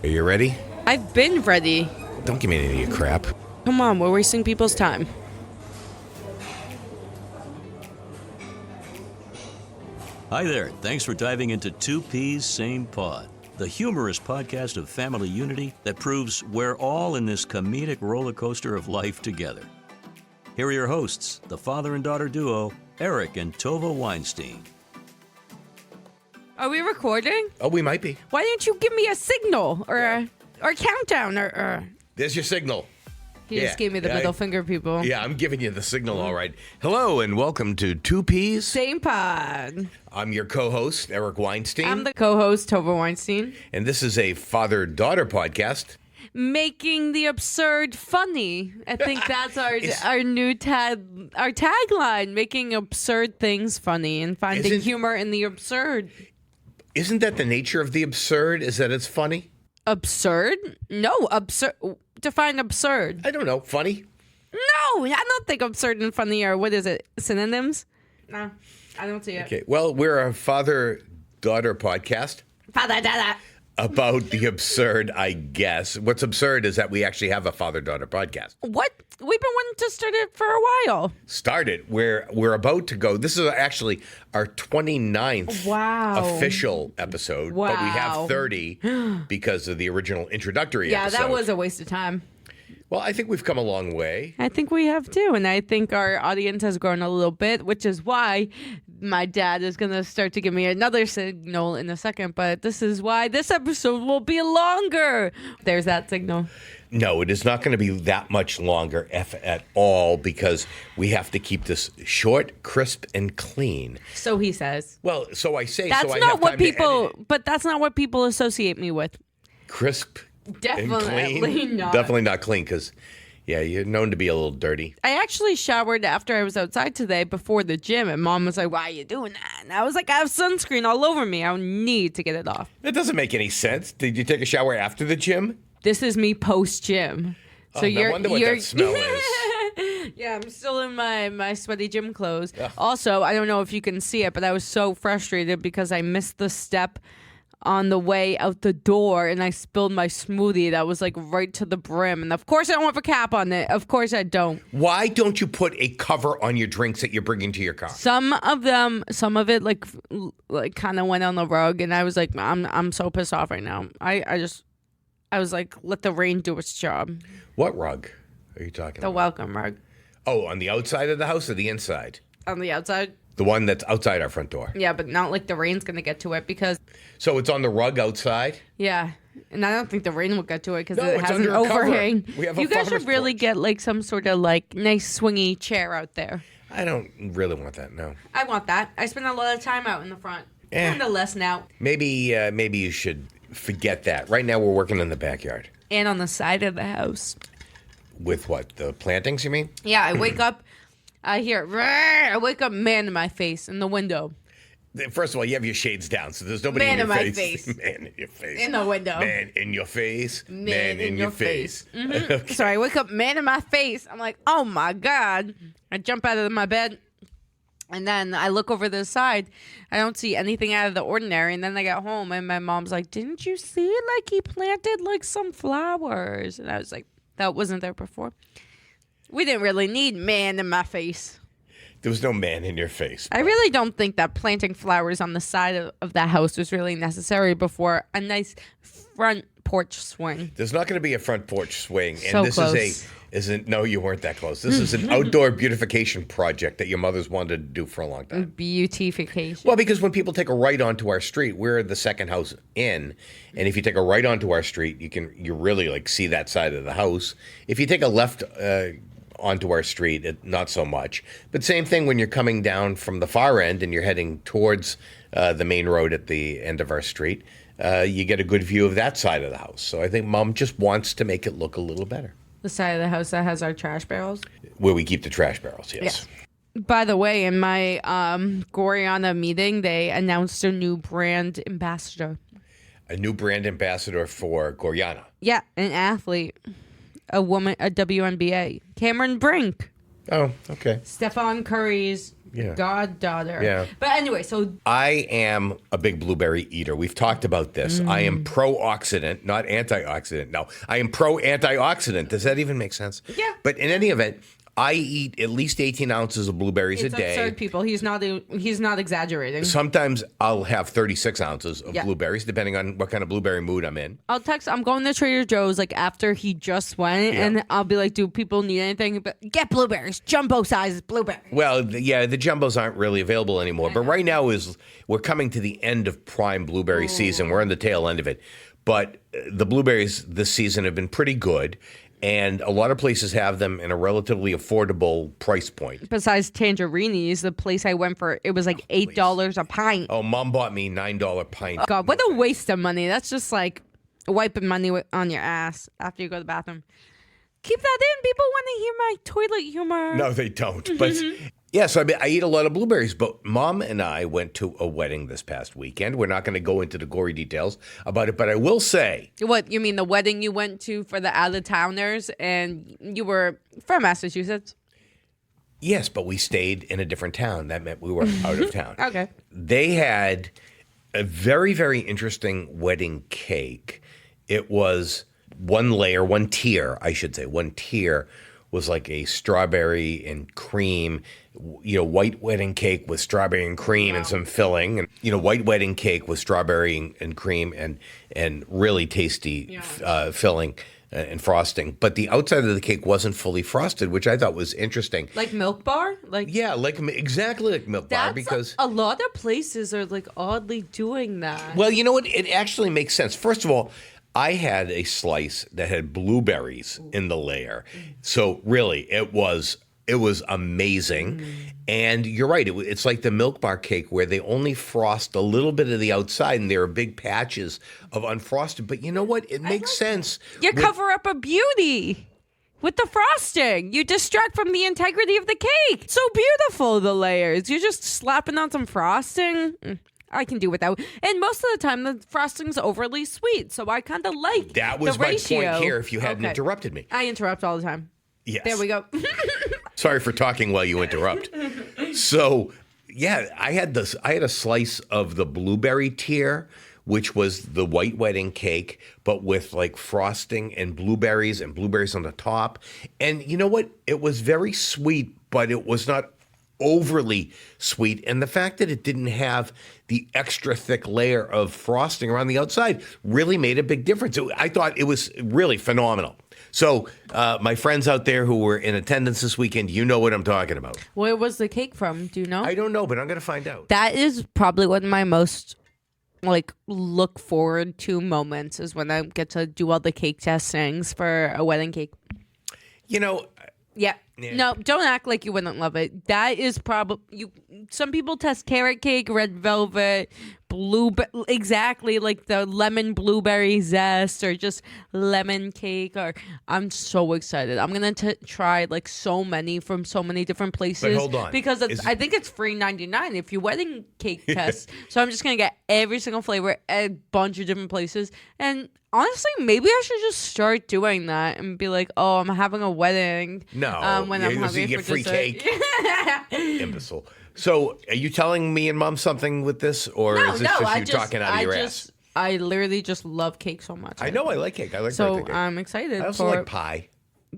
Are you ready? I've been ready. Don't give me any of your crap. Come on, we're wasting people's time. Hi there. Thanks for diving into Two Peas, Same Pod, the humorous podcast of family unity that proves we're all in this comedic roller coaster of life together. Here are your hosts, the father and daughter duo, Eric and Tovah Weinstein. Are we recording? Oh, we might be. Why didn't you give me a signal or a countdown or? There's your signal. He just gave me the middle finger, people. Yeah, I'm giving you the signal, all right. Hello, and welcome to Two Peas. Same pod. I'm your co-host, Eric Weinstein. I'm the co-host, Tovah Weinstein. And this is a father-daughter podcast. Making the absurd funny. I think that's our new tagline. Making absurd things funny and finding humor in the absurd. Isn't that the nature of the absurd? Is that it's funny? Absurd? No, absurd. Define absurd. I don't know. Funny? No, I don't think absurd and funny are, what is it, synonyms? No, I don't see it. Okay, well, we're a father-daughter podcast. Father-daughter. About the absurd, I guess. What's absurd is that we actually have a father-daughter podcast. What? We've been wanting to start it for a while. Started. We're about to go. This is actually our 29th official episode. Wow. But we have 30 because of the original introductory episode. Yeah, that was a waste of time. Well, I think we've come a long way. I think we have too. And I think our audience has grown a little bit, which is why my dad is going to start to give me another signal in a second. But this is why this episode will be longer. There's that signal. No, it is not going to be that much longer at all because we have to keep this short, crisp, and clean. So he says. Well, so I say. That's so not I have what time people. But that's not what people associate me with. Crisp. Definitely and clean? not. Definitely not clean because, yeah, you're known to be a little dirty. I actually showered after I was outside today before the gym, and Mom was like, "Why are you doing that?" And I was like, "I have sunscreen all over me. I need to get it off." That doesn't make any sense. Did you take a shower after the gym? This is me post gym. So I wonder what that smell is. Yeah, I'm still in my sweaty gym clothes. Ugh. Also, I don't know if you can see it, but I was so frustrated because I missed the step on the way out the door and I spilled my smoothie that was like right to the brim. And of course I don't have a cap on it. Of course I don't. Why don't you put a cover on your drinks that you're bringing to your car? Some of it like kind of went on the rug and I was like, I'm so pissed off right now. I was like, let the rain do its job. What rug are you talking about? The welcome rug. Oh, on the outside of the house or the inside? On the outside. The one that's outside our front door. Yeah, but not like the rain's going to get to it because... So it's on the rug outside? Yeah. And I don't think the rain will get to it because no, it has an overhang. We have you guys should really get like some sort of like nice swingy chair out there. I don't really want that, no. I want that. I spend a lot of time out in the front. Kind of less now. Maybe you should forget that. Right now we're working in the backyard. And on the side of the house. With what? The plantings, you mean? Yeah, I wake up... I wake up man in my face in the window. First of all, you have your shades down, so there's nobody in your face. Man in your face. In the window. Man in your face. Man in your face. Mm-hmm. Okay. So I wake up man in my face. I'm like, oh my God. I jump out of my bed. And then I look over the side. I don't see anything out of the ordinary. And then I get home and my mom's like, didn't you see like he planted like some flowers? And I was like, that wasn't there before. We didn't really need man in my face. There was no man in your face. I really don't think that planting flowers on the side of the house was really necessary before a nice front porch swing. There's not going to be a front porch swing. So and this close. No, you weren't that close. This is an outdoor beautification project that your mother's wanted to do for a long time. Beautification. Well, because when people take a right onto our street, we're the second house in. And if you take a right onto our street, you really like see that side of the house. If you take a left onto our street, not so much. But same thing when you're coming down from the far end and you're heading towards the main road at the end of our street, you get a good view of that side of the house. So I think Mom just wants to make it look a little better. The side of the house that has our trash barrels? Where we keep the trash barrels, yes. Yeah. By the way, in my Goriana meeting, they announced a new brand ambassador. A new brand ambassador for Goriana? Yeah, an athlete. A woman, a WNBA. Cameron Brink. Oh, okay. Stephon Curry's goddaughter. Yeah. But anyway, so I am a big blueberry eater. We've talked about this. I am pro-oxidant, not antioxidant. No, I am pro-antioxidant. Does that even make sense? Yeah. But in any event, I eat at least 18 ounces of blueberries it's a day. absurd, people. He's not exaggerating. Sometimes I'll have 36 ounces of Yeah. blueberries, depending on what kind of blueberry mood I'm in. I'm going to Trader Joe's like after he just went, and I'll be like, do people need anything? But get blueberries, jumbo sizes blueberries. Well, the jumbos aren't really available anymore. But right now we're coming to the end of prime blueberry season. We're on the tail end of it. But the blueberries this season have been pretty good. And a lot of places have them in a relatively affordable price point. Besides Tangerinis, the place I went for, it was like $8 a pint. Oh, Mom bought me $9 pint. God, what a waste of money. That's just like wiping money on your ass after you go to the bathroom. Keep that in. People want to hear my toilet humor. No, they don't. But yeah, so I eat a lot of blueberries. But Mom and I went to a wedding this past weekend. We're not going to go into the gory details about it, but I will say. What, you mean the wedding you went to for the out-of-towners and you were from Massachusetts? Yes, but we stayed in a different town. That meant we were out of town. Okay. They had a very, very interesting wedding cake. It was one tier was like a strawberry and cream, white wedding cake with strawberry and cream and some filling. And, white wedding cake with strawberry and cream and really tasty filling and frosting. But the outside of the cake wasn't fully frosted, which I thought was interesting. Like Milk Bar? Exactly like Milk Bar. Because a lot of places are like oddly doing that. Well, you know what? It actually makes sense. First of all, I had a slice that had blueberries in the layer. So really, it was amazing. And you're right. It's like the Milk Bar cake where they only frost a little bit of the outside and there are big patches of unfrosted. But you know what? It makes sense. You cover up a beauty with the frosting. You distract from the integrity of the cake. So beautiful, the layers. You're just slapping on some frosting. I can do without. And most of the time, the frosting's overly sweet. So I kind of like that was the my ratio. point here if you hadn't interrupted me. I interrupt all the time. Yes. There we go. Sorry for talking while you interrupt. So, yeah, I had a slice of the blueberry tier, which was the white wedding cake, but with like frosting and blueberries on the top. And you know what? It was very sweet, but it was not overly sweet. And the fact that it didn't have the extra thick layer of frosting around the outside really made a big difference. I thought it was really phenomenal. So my friends out there who were in attendance this weekend, you know what I'm talking about. Where was the cake from? Do you know? I don't know, but I'm going to find out. That is probably one of my most look forward to moments is when I get to do all the cake testings for a wedding cake. Yeah. No, don't act like you wouldn't love it. That is probably some people test carrot cake, red velvet, exactly like the lemon blueberry zest or just lemon cake. Or I'm so excited. I'm gonna try like so many from so many different places. But hold on, because I think it's $3.99 if you wedding cake test. So I'm just gonna get every single flavor at a bunch of different places. And honestly, maybe I should just start doing that and be like, "Oh, I'm having a wedding." No, when I'm hungry you get for free dessert. cake. Imbecile. So, are you telling me and Mom something with this, or is this just you talking out of your ass? I literally just love cake so much. I know I like cake. I like so birthday cake. I'm excited. I also like pie.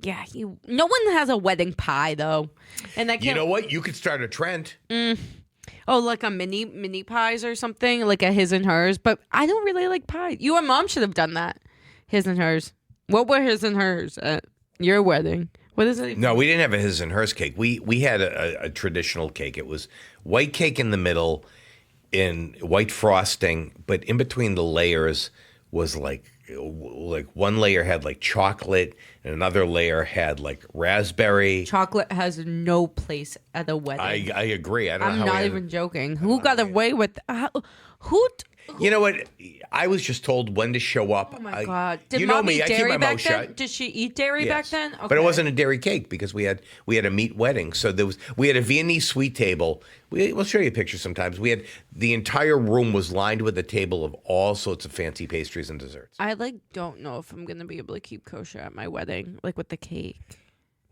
Yeah, no one has a wedding pie though, and You know what? You could start a trend. Oh, like a mini pies or something, like a his and hers. But I don't really like pie. You and Mom should have done that. His and hers. What were his and hers at your wedding? What is it? No, we didn't have a his and hers cake. We had a traditional cake. It was white cake in the middle, in white frosting, but in between the layers was like one layer had like chocolate and another layer had like raspberry. Chocolate has no place at a wedding. I agree. I don't know I'm how not even joking. Who got away with who? You know what? I was just told when to show up. Oh my God! Did you know Mom me? eat I keep dairy my back mouth then? shut. Did she eat dairy back then? Okay. But it wasn't a dairy cake because we had a meat wedding. So we had a Viennese sweet table. We'll show you pictures sometimes. We had the entire room was lined with a table of all sorts of fancy pastries and desserts. I don't know if I'm gonna be able to keep kosher at my wedding, like with the cake.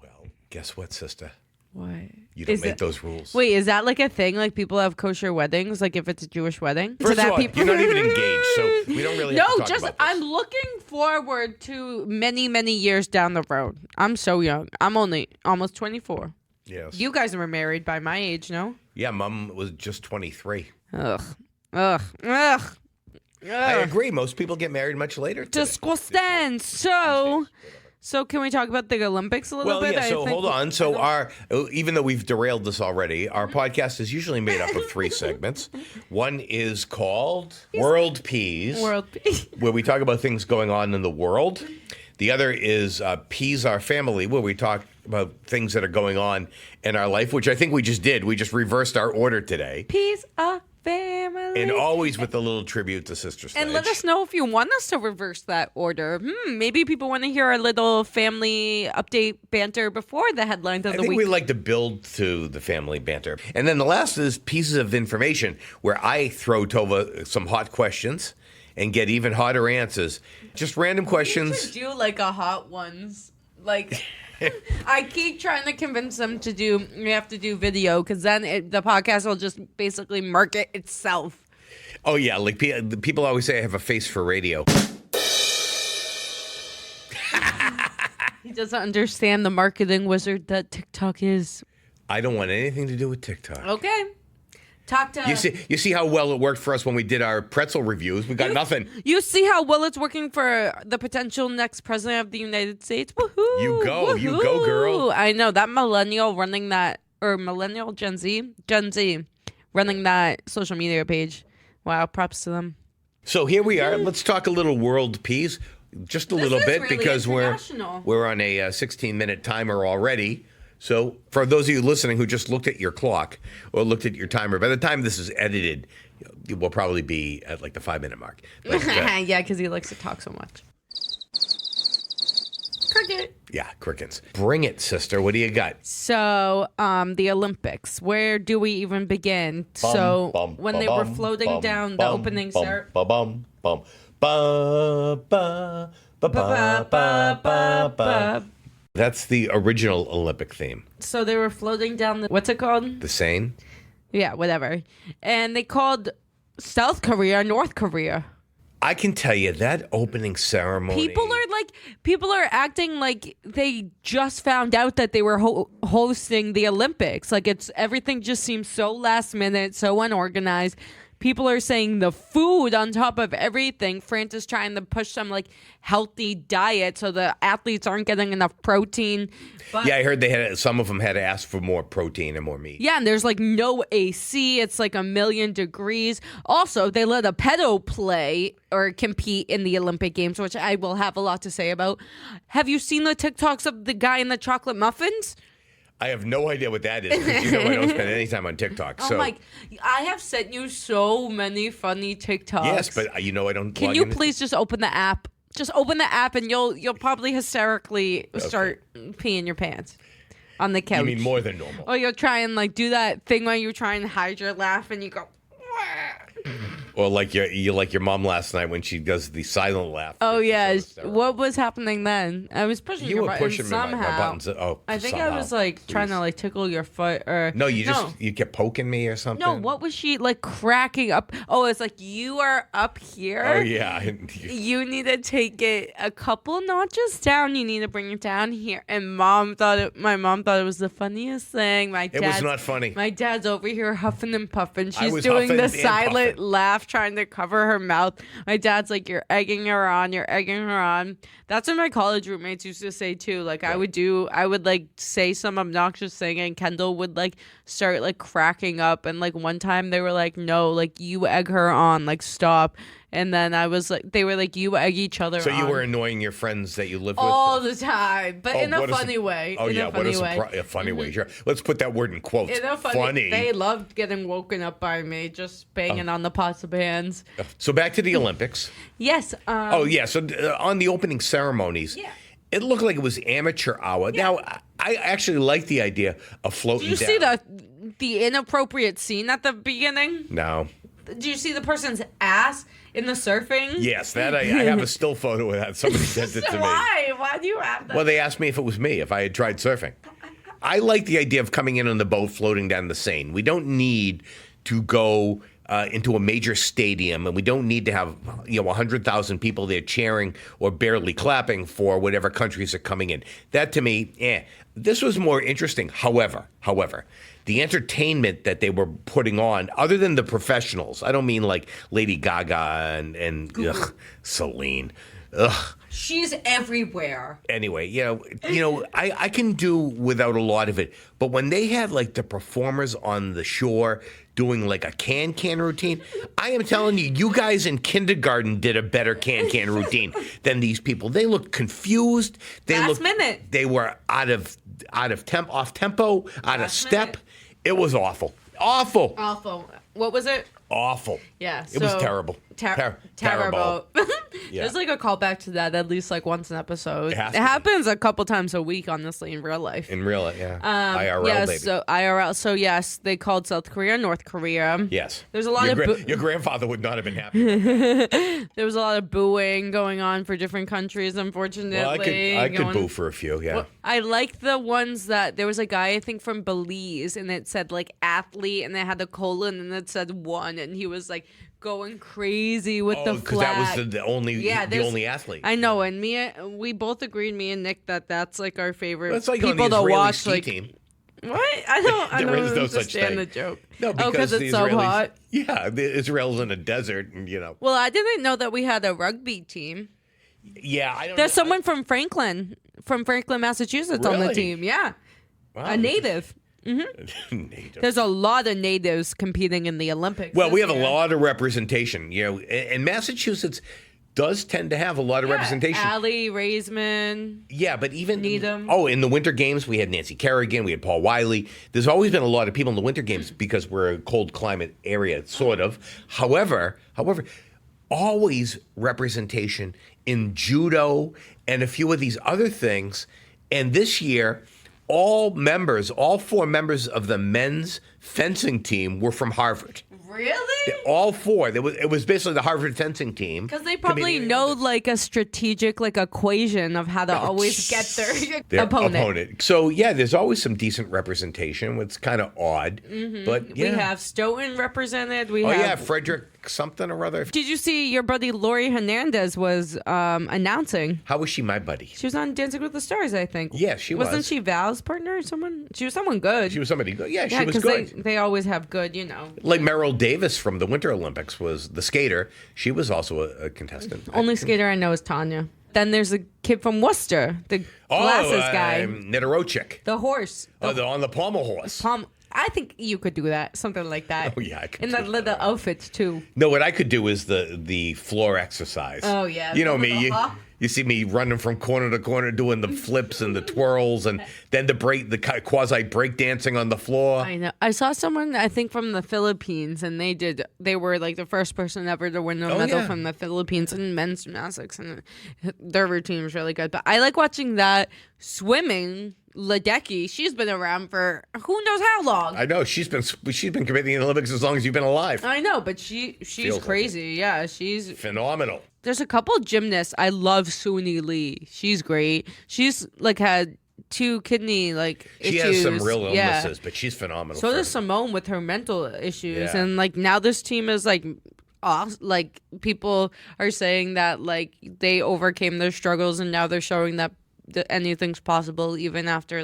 Well, guess what, sister? What? You don't make those rules. Wait, is that like a thing? Like people have kosher weddings? Like if it's a Jewish wedding? First so that of all, people... you're not even engaged, so we don't really have to talk about this. I'm looking forward to many, many years down the road. I'm so young. I'm only almost 24. Yes. You guys were married by my age, no? Yeah, Mom was just 23. Ugh. I agree. Most people get married much later today. Disgusting. So can we talk about the Olympics a little bit? Yeah, so hold on. So even though we've derailed this already, our podcast is usually made up of 3 segments. One is called World Peas. World Peas. Where we talk about things going on in the world. The other is Peas Our Family, where we talk about things that are going on in our life, which I think we just did. We just reversed our order today. Peas Our Family. And always with a little tribute to Sister Sledge. And let us know if you want us to reverse that order. Maybe people want to hear our little family update banter before the headlines of the week. I think we like to build to the family banter. And then the last is Pieces of Information, where I throw Tovah some hot questions and get even hotter answers. Just random questions. We should do like a hot ones. Like... I keep trying to convince them to do. We have to do video because then the podcast will just basically market itself. Oh yeah, like people always say I have a face for radio. He doesn't understand the marketing wizard that TikTok is. I don't want anything to do with TikTok. Okay. Talk to you see how well it worked for us when we did our pretzel reviews. We got nothing. You see how well it's working for the potential next president of the United States. Woohoo! You go, girl. I know that millennial running that, or millennial Gen Z running that social media page. Wow, props to them. So here we are. Let's talk a little world peas, just a little bit, really because we're on a 16-minute timer already. So for those of you listening who just looked at your clock or looked at your timer, by the time this is edited, it will probably be at like the 5-minute mark. But, yeah, because he likes to talk so much. Cricket. Yeah, crickets. Bring it, sister. What do you got? So, the Olympics. Where do we even begin? When they were floating down the opening ceremony. That's the original Olympic theme. So they were floating down what's it called? The Seine? Yeah, whatever. And they called South Korea North Korea. I can tell you that opening ceremony. People are acting like they just found out that they were hosting the Olympics. Like everything just seems so last minute, so unorganized. People are saying the food on top of everything. France is trying to push some like healthy diet so the athletes aren't getting enough protein. But, yeah, I heard some of them had to ask for more protein and more meat. Yeah, and there's like no AC. It's like 1,000,000 degrees. Also, they let a pedo play or compete in the Olympic Games, which I will have a lot to say about. Have you seen the TikToks of the guy in the chocolate muffins? I have no idea what that is because you know I don't spend any time on TikTok. So. I have sent you so many funny TikToks. Yes, but you know I don't. Can you please just open the app? Just open the app and you'll probably hysterically start peeing your pants on the couch. You mean more than normal? Or you'll try and like do that thing where you try and hide your laugh and you go. Or like your mom last night when she does the silent laugh. Oh yeah, what was happening then? I was pushing your button pushing somehow. My buttons. I think I was like trying to like tickle your foot or no, you kept poking me or something. No, what was she like cracking up? Oh, it's like you are up here. Oh yeah, you need to take it a couple notches down. You need to bring it down here. And my mom thought it was the funniest thing. It was not funny. My dad's over here huffing and puffing. She's doing the silent laugh, trying to cover her mouth. My dad's like, "You're egging her on. You're egging her on." That's what my college roommates used to say too. Like I would like say some obnoxious thing, and Kendall would like start like cracking up. And like one time they were like, "No, like you egg her on. Like stop." And then they were like, you egg each other on. So you were annoying your friends that you live with? All the time, but in a funny way. Oh, yeah, a funny way. Sure. Let's put that word in quotes. In a funny. They loved getting woken up by me, just banging on the pots of pans. So back to the Olympics. Yes. So on the opening ceremonies, it looked like it was amateur hour. Yeah. Now, I actually like the idea of floating down. Did you see the inappropriate scene at the beginning? No. Did you see the person's ass in the surfing? Yes, that I have a still photo of that. Somebody sent it to me. Why? Why do you have that? Well, they asked me if it was me, if I had tried surfing. I like the idea of coming in on the boat, floating down the Seine. We don't need to go into a major stadium, and we don't need to have 100,000 people there cheering or barely clapping for whatever countries are coming in. That to me, This was more interesting. However, the entertainment that they were putting on, other than the professionals, I don't mean like Lady Gaga and Celine. Ugh. She's everywhere. Anyway, I can do without a lot of it. But when they had like the performers on the shore doing like a can routine, I am telling you, you guys in kindergarten did a better can routine than these people. They looked confused. Last minute. They were off tempo, out of step. Minute. It was awful. Awful. What was it? Awful. Yeah. It was terrible. Terrible. Yeah. There's like a callback to that at least like once an episode. It happens a couple times a week, honestly, in real life. In real life, yeah. IRL, yeah, baby. so IRL. So yes, they called South Korea North Korea. Yes. There's a lot your grandfather would not have been happy. There was a lot of booing going on for different countries, unfortunately. Well, I could boo for a few, yeah. Well, I like the ones that there was a guy I think from Belize, and it said like athlete, and it had the colon, and it said one, and he was like going crazy with the flag. Because that was the only athlete. I know, and we both agreed, me and Nick, that's like our favorite That's like people on the to Israeli watch. ski like, team. What? I don't There is no such understand thing. the joke. No, because it's so hot. Yeah, Israel's in a desert, and Well, I didn't know that we had a rugby team. Yeah, I don't. There's someone from Franklin, Massachusetts, on the Really? team. Yeah, Wow. a native. Native. There's a lot of natives competing in the Olympics. Well, we have this a year. lot of representation, and Massachusetts does tend to have a lot of representation. Allie Raisman. Yeah, but even Needham. in the Winter Games, we had Nancy Kerrigan, we had Paul Wiley. There's always been a lot of people in the Winter Games because we're a cold climate area, sort of. However, always representation in judo and a few of these other things. And this year, all 4 members of the men's fencing team were from Harvard. Really? All 4. It was basically the Harvard fencing team. Because they probably know like a strategic equation of how to always get their opponent. So yeah, there's always some decent representation. It's kind of odd, but yeah. We have Stoughton represented. Frederick something or other. Did you see your buddy Lori Hernandez was announcing? How was she my buddy? She was on Dancing with the Stars, I think. Yeah, she was. Wasn't she Val's partner or someone? She was someone good. She was somebody good. Yeah, she Yeah, was because good. they always have good, Like Merrill Davis from the Winter Olympics was the skater. She was also a contestant. Only skater I know is Tanya. Then there's a kid from Worcester, the glasses guy. Nidorocek. The horse. On the pommel horse. I think you could do that, something like that. Oh, yeah, I could in do that leather outfit too. No, what I could do is the floor exercise. Oh yeah, you know me. You see me running from corner to corner doing the flips and the twirls, and then the quasi break dancing on the floor. I know. I saw someone, I think from the Philippines, and they were like the first person ever to win a medal from the Philippines in men's gymnastics, and their routine was really good. But I like watching that. Swimming, Ledecky, she's been around for who knows how long. I know she's been competing in the Olympics as long as you've been alive. I know, but she's crazy. Yeah, she's phenomenal. There's a couple gymnasts. I love Suni Lee. She's great. She's had 2 kidney issues. She has some real illnesses, but she's phenomenal. So does Simone with her mental issues, Yeah. and now this team is off. People are saying that they overcame their struggles, and now they're showing that anything's possible even after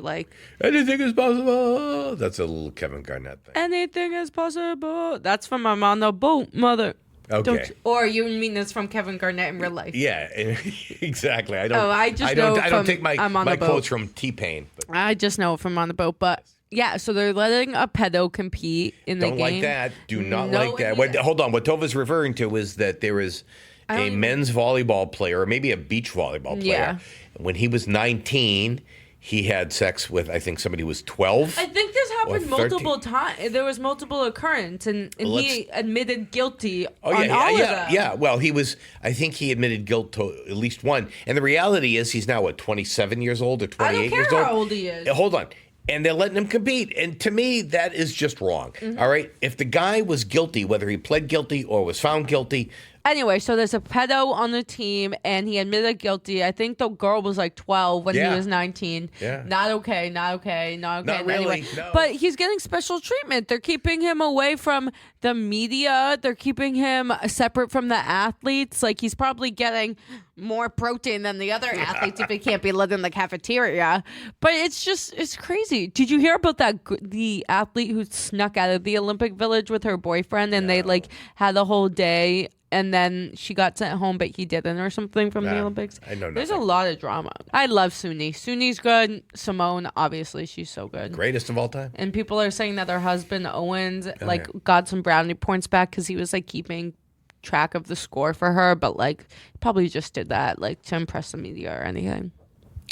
anything is possible. That's a little Kevin Garnett thing. Anything is possible. That's from I'm on the boat, mother. Okay. Or you mean it's from Kevin Garnett in real life? Yeah, exactly. I don't. I don't take my quotes quotes from T-Pain. But. I just know from On the Boat, but yeah. So they're letting a pedo compete in the game. Don't like that. Do not like that. Hold on. What Tovah's referring to is that there is a men's volleyball player, or maybe a beach volleyball player. Yeah. When he was 19, he had sex with, I think, somebody who was 12. I think this happened multiple times. There was multiple occurrence, and he admitted guilty on all of them. Yeah. Well, I think he admitted guilt to at least one. And the reality is he's now, 27 years old or 28 years old? I don't care how old he is. Hold on. And they're letting him compete. And to me, that is just wrong. All right? If the guy was guilty, whether he pled guilty or was found guilty, Anyway, so there's a pedo on the team, and he admitted guilty. I think the girl was like 12 when he was 19. Yeah. Not okay. Not really, Anyway, no. but he's getting special treatment. They're keeping him away from the media. They're keeping him separate from the athletes. Like, he's probably getting more protein than the other athletes if he can't be let in the cafeteria. But it's crazy. Did you hear about the athlete who snuck out of the Olympic Village with her boyfriend, and they like had the whole day, and then she got sent home, but he didn't, or something from the Olympics? I know There's a nothing. lot of drama. I love Suni. Suni's good. Simone, obviously, she's so good. Greatest of all time. And people are saying that her husband Owens yeah. got some brownie points back because he was like keeping track of the score for her, but like probably just did that like to impress the media or anything.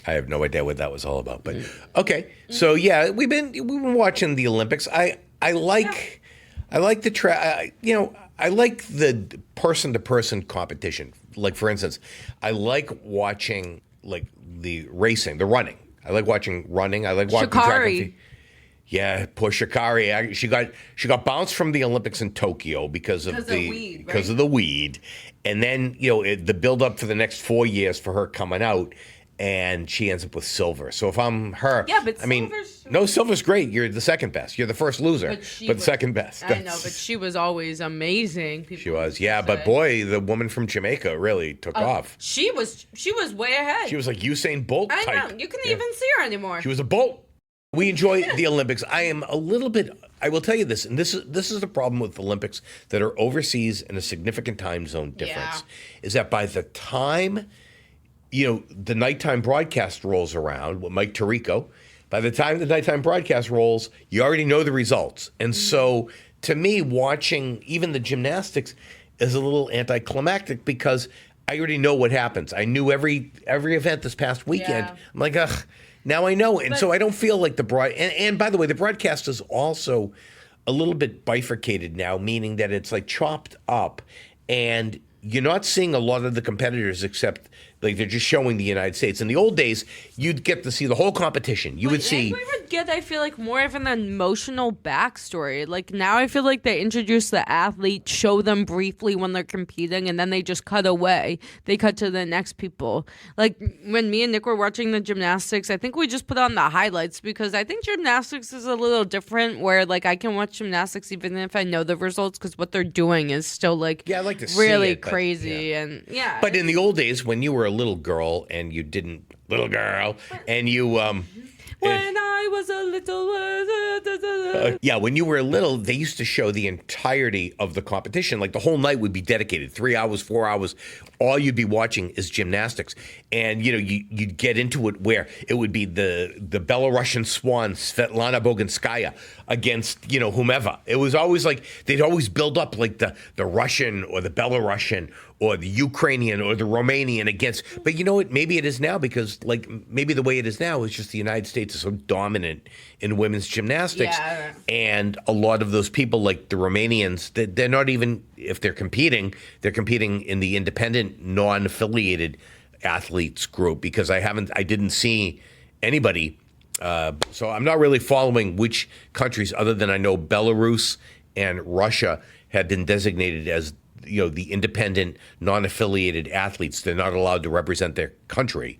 I have no idea what that was all about, but okay. So yeah, we've been watching the Olympics. I like the I like the person to person competition. Like, for instance, I like watching like the racing, the running. I like watching running. I like watching track and Sha'Carri. field. Yeah, poor Sha'Carri. She got bounced from the Olympics in Tokyo because of weed, because of the weed, and then the build up for the next 4 years for her coming out. And she ends up with silver. So if I'm her, Yeah, but I mean, silver's- no, silver's great. You're the second best. You're the first loser, but second best. I know, but she was always amazing. She was, yeah. But boy, the woman from Jamaica really took off. She was way ahead. She was like Usain Bolt I type. know. You couldn't even see her anymore. She was a Bolt. We enjoy the Olympics. I am a little bit. I will tell you this, and this is the problem with Olympics that are overseas in a significant time zone difference. Is that by the time the nighttime broadcast rolls around with Mike Tirico, by the time the nighttime broadcast rolls, you already know the results. And so, to me, watching even the gymnastics is a little anticlimactic because I already know what happens. I knew every event this past weekend. Yeah. I'm like, ugh, now I know. And so I don't feel like and by the way, the broadcast is also a little bit bifurcated now, meaning that it's like chopped up, and you're not seeing a lot of the competitors except like they're just showing the United States. In the old days, you'd get to see the whole competition. You would see. We would get, I feel like, more of an emotional backstory. Like now, I feel like they introduce the athlete, show them briefly when they're competing, and then they just cut away. They cut to the next people. Like when me and Nick were watching the gymnastics, I think we just put on the highlights because I think gymnastics is a little different. Where like I can watch gymnastics even if I know the results because what they're doing is still like I like to see really it, but, crazy But in the old days, when you were a little girl and you when I was a little. when you were little, they used to show the entirety of the competition. Like the whole night would be dedicated, 3 hours, 4 hours. All you'd be watching is gymnastics. And, you'd get into it where it would be the Belarusian swan, Svetlana Boginskaya, against, whomever. It was always like, they'd always build up like the Russian or the Belarusian or the Ukrainian or the Romanian against. But you know what? Maybe it is now because, like, maybe the way it is now is just the United States is so dominant in women's gymnastics. Yeah. And a lot of those people, like the Romanians, they're not even, if they're competing in the independent, non-affiliated athletes group because I didn't see anybody. So I'm not really following which countries, other than I know Belarus and Russia had been designated as the independent, non-affiliated athletes. They're not allowed to represent their country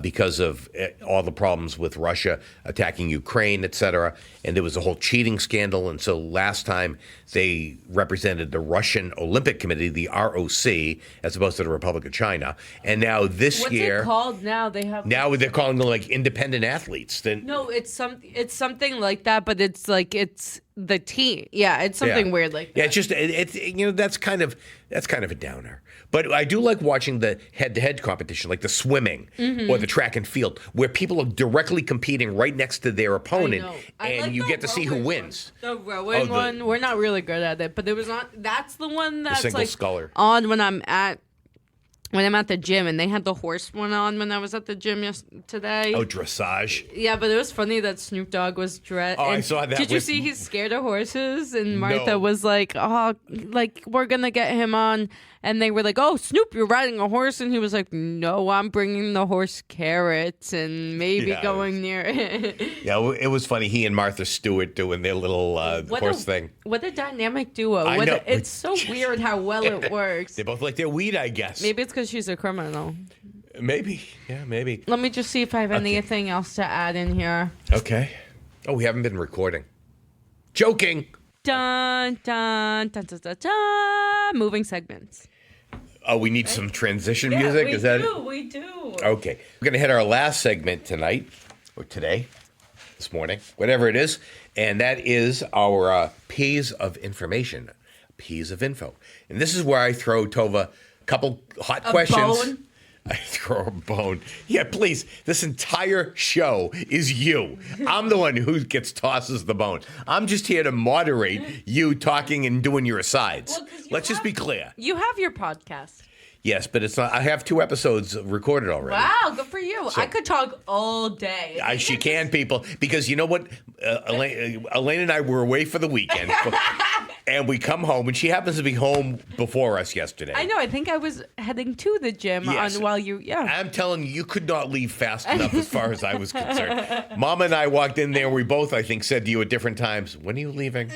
because of all the problems with Russia attacking Ukraine, et cetera. And there was a whole cheating scandal. And so last time they represented the Russian Olympic Committee, the ROC, as opposed to the Republic of China. And now this year, What's it called now? They have they're calling them like independent athletes. No, it's something like that, but it's like it's the team. Yeah, it's something weird like that. Yeah, it's just that's kind of a downer. But I do like watching the head-to-head competition, like the swimming or the track and field, where people are directly competing right next to their opponent, and like you the get to see who rowing wins. one. The rowing one, we're not really good at it, but it was on. That's the one that's single like sculler. on when I'm at when I'm at the gym, and they had the horse one on when I was at the gym today. Oh, dressage. Yeah, but it was funny that Snoop Dogg was dressed. Oh, I saw that Did you with- see he's scared of horses? And Martha No. was like, "Oh, like we're gonna get him on." And they were like, "Oh, Snoop, you're riding a horse," and he was like, "No, I'm bringing the horse carrots and maybe Yeah, going near it." Yeah, it was funny. He and Martha Stewart doing their little horse thing. What a dynamic duo! I know. It's so weird how well it works. They both like their weed, I guess. Maybe it's because she's a criminal. Maybe. Yeah, maybe. Let me just see if I have anything else to add in here. Okay. Oh, we haven't been recording. Joking. Dun dun dun dun dun dun. Moving segments. Oh, we need some transition music? Is that it? We do. Okay. We're going to hit our last segment tonight, or today, this morning, whatever it is. And that is our piece of information, piece of info. And this is where I throw Tovah a couple hot questions. Bone? I throw a bone. Yeah, please. This entire show is you. I'm the one who tosses the bone. I'm just here to moderate you talking and doing your asides. Well, 'cause you Let's just have- be clear. You have your podcast. Yes, but it's not. I have 2 episodes recorded already. Wow, good for you. I could talk all day. She can, people, because you know what? Elaine and I were away for the weekend, and we come home, and she happens to be home before us yesterday. I know. I think I was heading to the gym Yes. while you. Yeah. I'm telling you, you could not leave fast enough as far as I was concerned. Mama and I walked in there. We both, I think, said to you at different times, "When are you leaving?"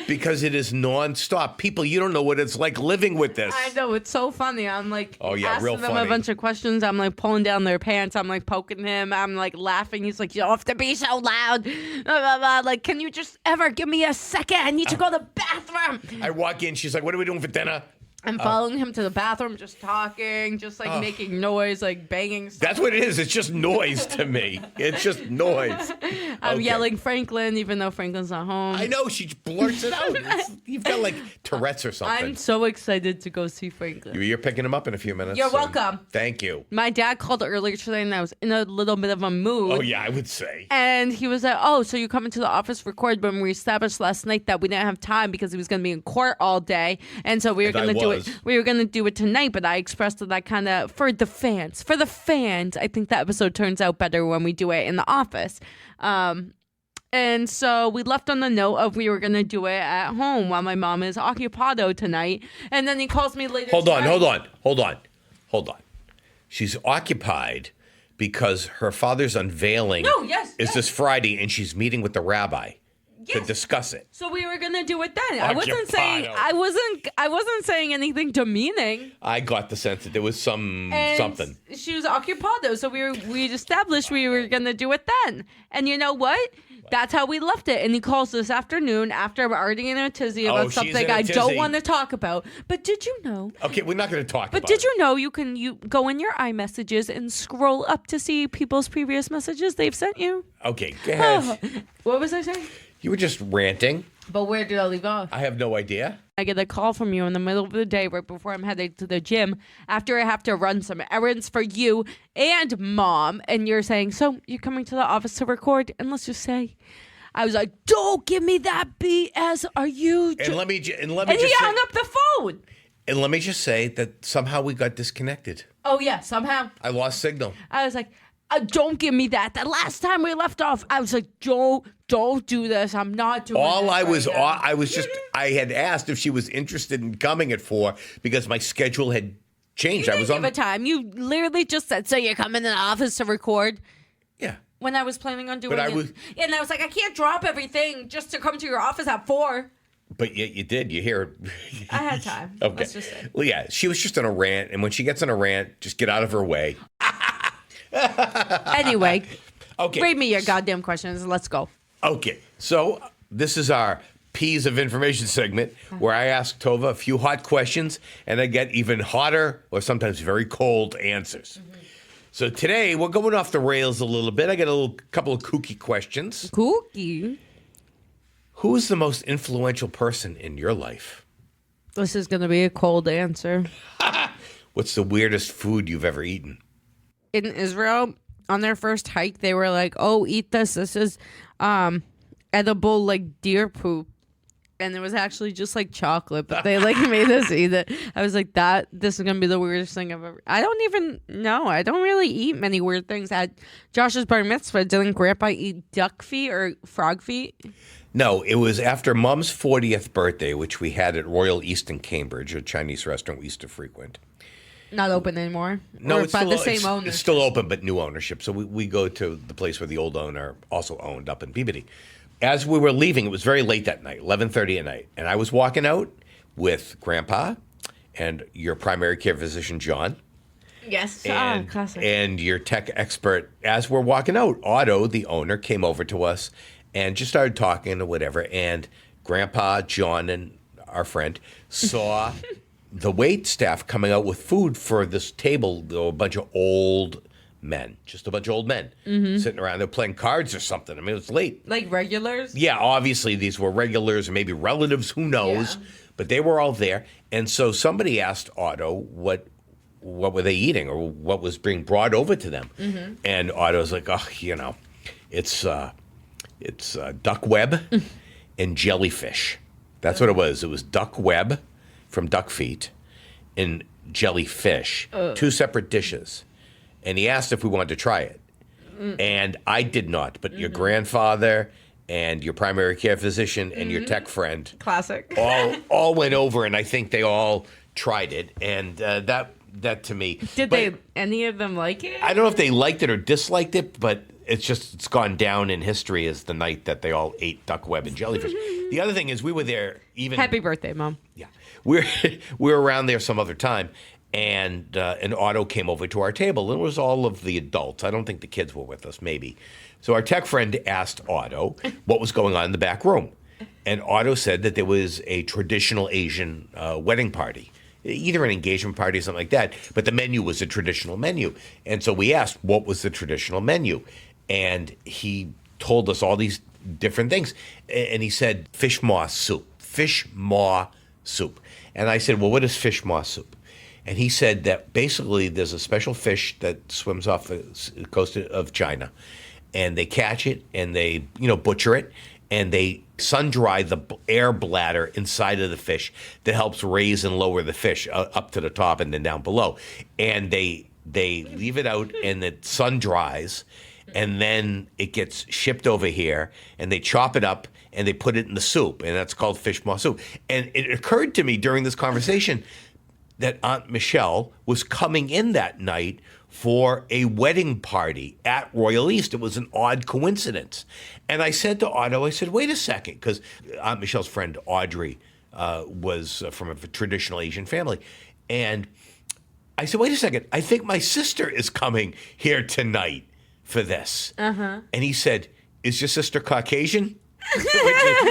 Because it is nonstop. People, you don't know what it's like living with this. I know, it's so funny. I'm like asking real them funny. a bunch of questions. I'm like pulling down their pants. I'm like poking him. I'm like laughing. He's like, "You don't have to be so loud." Blah, blah, blah. Like, can you just ever give me a second? I need to go to the bathroom. I walk in. She's like, "What are we doing for dinner?" I'm following him to the bathroom, just talking, just like making noise, like banging stuff. That's what it is. It's just noise to me. It's just noise. I'm Okay. yelling Franklin, even though Franklin's not home. I know. She blurts it out. You've got like Tourette's or something. I'm so excited to go see Franklin. You're picking him up in a few minutes. You're so welcome. Thank you. My dad called earlier today, and I was in a little bit of a mood. Oh, yeah, I would say. And he was like, "Oh, so you come into the office record when we established last night that we didn't have time because he was going to be in court all day, and so we were And I going to do it. was. We were going to do it tonight, but I expressed that I kind of for the fans. I think that episode turns out better when we do it in the office. And so we left on the note of we were going to do it at home while my mom is occupado tonight. And then he calls me later. Hold on. tonight. She's occupied because her father's unveiling No, yes, is yes. this Friday, and she's meeting with the rabbi to Yes. discuss it. So we were gonna do it then. I wasn't Occupado. saying anything demeaning. I got the sense that there was And something. She was occupado, so we established we were gonna do it then. And you know what? That's how we left it. And he calls this afternoon after I'm already in a tizzy Oh, about she's something in a I don't tizzy. want to talk about. But did you know? Okay, we're not going to talk about But it. did you know you go in your iMessages and scroll up to see people's previous messages they've sent you? Okay, go ahead. What was I saying? You were just ranting. But where did I leave off? I have no idea. I get a call from you in the middle of the day right before I'm headed to the gym after I have to run some errands for you and Mom. And you're saying, "So you're coming to the office to record?" And let's just say, I was like, "Don't give me that BS. Are you?" And let me just and say, he hung up the phone. and let me just say that somehow we got disconnected. Oh, yeah, somehow. I lost signal. I was like, "Don't give me that." The last time we left off, I was like, don't do this. I'm not doing All this I was, right now." I had asked if she was interested in coming at 4 because my schedule had changed. You I didn't was give on. a time. You literally just said, "So you're coming to the office to record?" Yeah. When I was planning on doing But I it. was- And I was like, "I can't drop everything just to come to your office at 4. But you did. You hear it. I had time. Okay. Let's just say. Well, yeah, she was just on a rant, and when she gets on a rant, just get out of her way. Anyway, Okay. read me your goddamn questions. Let's go. Okay. So this is our P's of Information segment where I ask Tovah a few hot questions, and I get even hotter or sometimes very cold answers. So today we're going off the rails a little bit. I got a couple of kooky questions. Cookie. Who is the most influential person in your life? This is going to be a cold answer. What's the weirdest food you've ever eaten? In Israel, on their first hike, they were like, "Oh, eat this. This is edible like deer poop." and it was actually just like chocolate, but they like made us eat it. I was like, this is gonna be the weirdest thing I've ever. I don't even know. I don't really eat many weird things. At Josh's bar mitzvah, didn't Grandpa eat duck feet or frog feet? No, it was after Mom's 40th birthday, which we had at Royal East in Cambridge, a Chinese restaurant we used to frequent. Not open anymore. No, or it's by still, the same it's, owner. it's still open, but new ownership. So we go to the place where the old owner also owned up in Peabody. As we were leaving, it was very late that night, 11:30 at night, and I was walking out with Grandpa and your primary care physician, John. Yes. Classic. And your tech expert. As we're walking out, Otto, the owner, came over to us and just started talking or whatever. And Grandpa, John, and our friend saw the wait staff coming out with food for this table. There were a bunch of old men, just a bunch of old men sitting around. They're playing cards or something. I mean, it was late. Like regulars? Yeah, obviously these were regulars or maybe relatives, who knows. Yeah. But they were all there. And so somebody asked Otto what were they eating or what was being brought over to them. And Otto's like, it's duck web and jellyfish. That's what it was. It was duck web from duck feet and jellyfish, two separate dishes. And he asked if we wanted to try it. And I did not, but your grandfather and your primary care physician and your tech friend Classic. all went over, and I think they all tried it. And that to me. Did any of them like it? I don't know if they liked it or disliked it, but it's gone down in history as the night that they all ate duck web and jellyfish. The other thing is we were there even. Happy birthday, Mom. Yeah. We were around there some other time, and Otto came over to our table, and it was all of the adults. I don't think the kids were with us, maybe. So our tech friend asked Otto what was going on in the back room. And Otto said that there was a traditional Asian wedding party, either an engagement party or something like that, but the menu was a traditional menu. And so we asked, what was the traditional menu? And he told us all these different things. And he said, fish maw soup. Fish maw soup. And I said, well, what is fish maw soup? And he said that basically there's a special fish that swims off the coast of China. And they catch it and they, butcher it. And they sun-dry the air bladder inside of the fish that helps raise and lower the fish up to the top and then down below. And they leave it out and the sun dries. And then it gets shipped over here, and they chop it up, and they put it in the soup, and that's called fish maw soup. And it occurred to me during this conversation that Aunt Michelle was coming in that night for a wedding party at Royal East. It was an odd coincidence. And I said to Otto, wait a second, because Aunt Michelle's friend Audrey was from a traditional Asian family. And I said, wait a second, I think my sister is coming here tonight for this. And he said, is your sister Caucasian?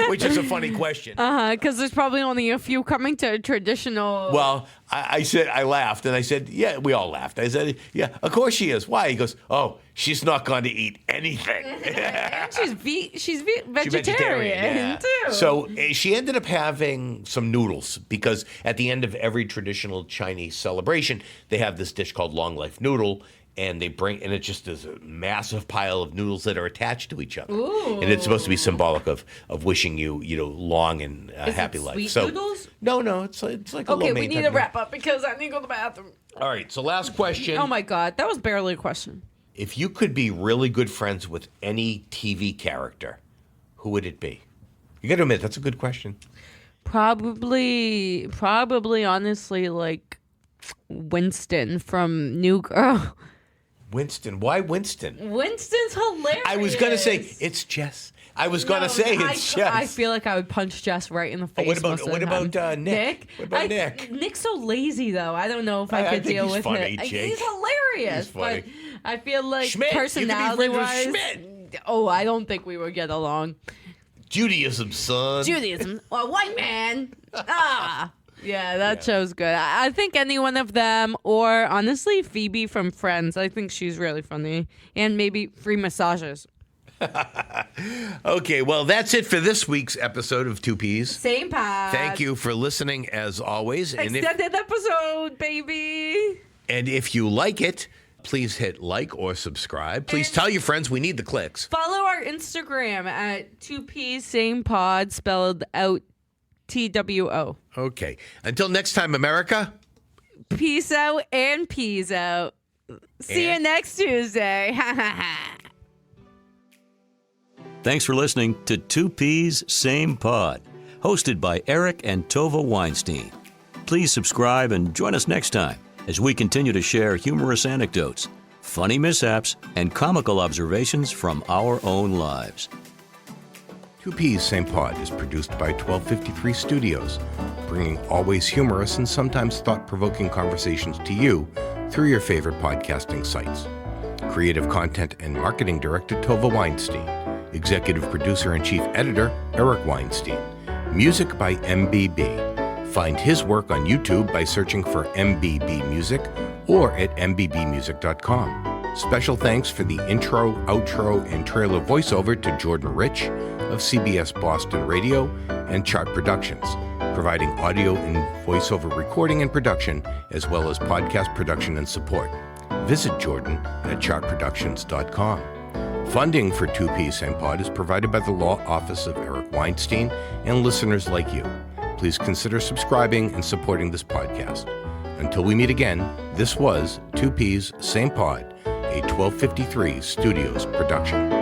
which is a funny question. Because there's probably only a few coming to a traditional. Well, I laughed, and I said, yeah, we all laughed. I said, yeah, of course she is. Why? He goes, oh, she's not going to eat anything. And she's vegetarian too. So she ended up having some noodles, because at the end of every traditional Chinese celebration, they have this dish called long life noodle. And it just is a massive pile of noodles that are attached to each other. Ooh. And it's supposed to be symbolic of wishing you, long and happy life. Sweet so noodles? No, it's like a Okay, lo we need to wrap up because I need to go to the bathroom. All right, so last question. Oh my God, that was barely a question. If you could be really good friends with any TV character, who would it be? You got to admit, that's a good question. Probably, honestly, like Winston from New Girl. Winston. Why Winston? Winston's hilarious. I was going to say, it's Jess. I was going to say it's Jess. I feel like I would punch Jess right in the face. What about Nick? What about Nick? Nick's so lazy, though. I don't know if I could deal with funny, it. Jake. He's hilarious. He's funny. But I feel like Schmidt. personality-wise, Schmidt. oh, I don't think we would get along. Judaism, son. Judaism. Well, white man. Yeah, that show's good. I think any one of them, or honestly, Phoebe from Friends. I think she's really funny. And maybe free massages. Okay, well, that's it for this week's episode of Two Peas. Same pod. Thank you for listening, as always. Extended episode, baby. And if you like it, please hit like or subscribe. Please tell your friends. We need the clicks. Follow our Instagram at 2Ps Same Pod, spelled out TWO. Okay. Until next time, America. Peace out and peace out. See you next Tuesday. Thanks for listening to Two Peas, Same Pod, hosted by Eric and Tovah Weinstein. Please subscribe and join us next time as we continue to share humorous anecdotes, funny mishaps, and comical observations from our own lives. Two Peas, Same Pod is produced by 1253 Studios, bringing always humorous and sometimes thought-provoking conversations to you through your favorite podcasting sites. Creative content and marketing director Tovah Weinstein. Executive producer and chief editor Eric Weinstein. Music by MBB. Find his work on YouTube by searching for MBB Music or at mbbmusic.com. Special thanks for the intro, outro, and trailer voiceover to Jordan Rich of CBS Boston Radio and Chart Productions, providing audio and voiceover recording and production, as well as podcast production and support. Visit Jordan at chartproductions.com. Funding for Two Peas Same Pod is provided by the Law Office of Eric Weinstein and listeners like you. Please consider subscribing and supporting this podcast. Until we meet again, this was Two Peas Same Pod, a 1253 Studios production.